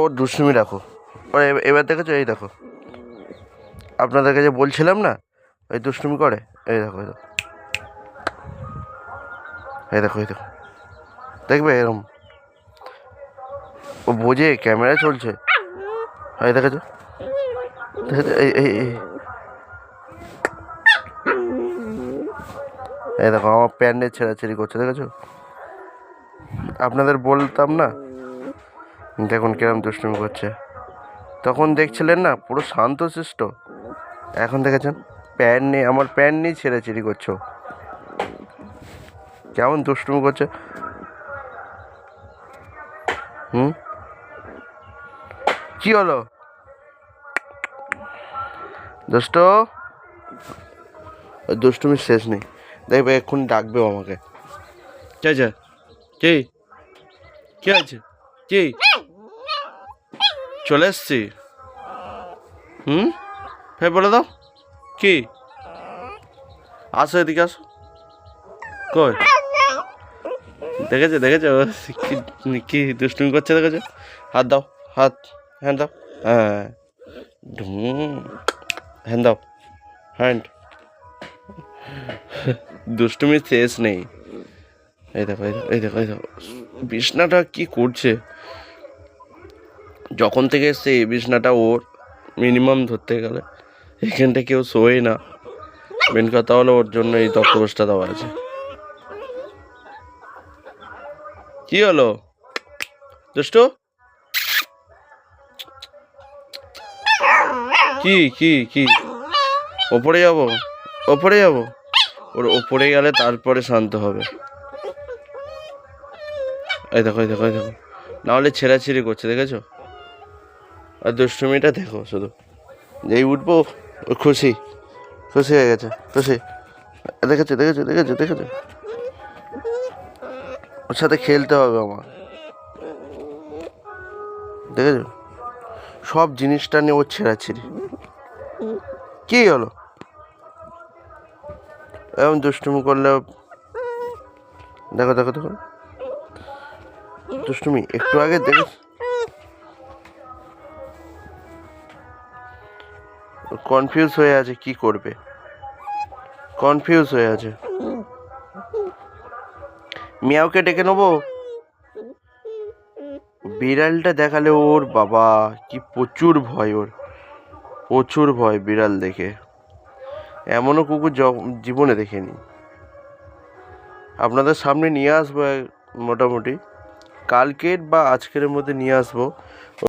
ওর দুষ্টুমি রাখো। ওর এবার দেখেছো, এই দেখো আপনাদেরকে যে বলছিলাম না ওই দুষ্টুমি করে, এই দেখো এই দেখো এই দেখো এই দেখো, দেখবে এরকম ও বোঝে ক্যামেরা চলছে। এই দেখেছো, এই এই এই দেখো আমার প্যান্টে ছেঁড়াছেড়ি করছে, দেখেছো? আপনাদের বলতাম না, দেখুন কিরম দুষ্টুমি করছে। তখন দেখছিলেন না পুরো শান্তশিষ্ট, এখন দেখেছেন প্যান্ট নেই, আমার প্যান্ট নেই ছেঁড়াছেড়ি করছো, কেমন দুষ্টুমি করছে। কি হলো দুষ্ট? দুষ্টুমির শেষ নেই, দেখবে এক্ষুনি ডাকবেও আমাকে। কে আছে? কি কি আছে? কি চলে এসছি? ফের বলে দাও কি, আসো এদিকে আসো। কই দেখেছো দেখেছো কি দুষ্টুমি করছে, দেখেছো? হাত দাও, হাত, হ্যান্ড দাও, হ্যাঁ হ্যান্ড দাও, হ্যান্ড। দুষ্টুমির শেষ নেই। এই দেখো এই দেখো এই দেখো এই দেখো বিছনাটা কি করছে, যখন থেকে এসছে এই বিছনাটা ওর মিনিমাম ধরতে গেলে এখানটা কেউ শোয় না। মেন কথা হলো ওর জন্য এই তক্তপোষটা দেওয়া আছে। কি হলো দুষ্টু? কি কি কি ওপরে যাবো? ওপরে যাবো? ওর ওপরে গেলে তারপরে শান্ত হবে। এই দেখো এই দেখো এই দেখো, নাহলে ছেঁড়াছিড়ি করছে, দেখেছো? আর দুষ্টুমিটা দেখো শুধু, যেই উঠবো ও খুশি, খুশি হয়ে গেছে, খুশি। দেখেছো দেখেছো দেখেছো দেখেছো, ওর সাথে খেলতে হবে আমার, দেখেছো? সব জিনিসটা নিয়ে ওর ছেঁড়াছিড়ি। কি হলো এরকম দুষ্টুমি করলে? দেখো দেখো দেখো দুষ্টুমি, একটু আগে দেখো কনফিউজ হয়ে আছে, কি করবে, কনফিউজ হয়ে আছে। মিয়াওকে ডেকে নেবো? বিড়ালটা দেখালে ওর বাবা কি প্রচুর ভয়, ওর প্রচুর ভয় বিড়াল দেখে, এমনও কুকুর জীবনে দেখেনি। আপনাদের সামনে নিয়ে আসবো মোটামুটি কালকের বা আজকের মধ্যে নিয়ে আসবো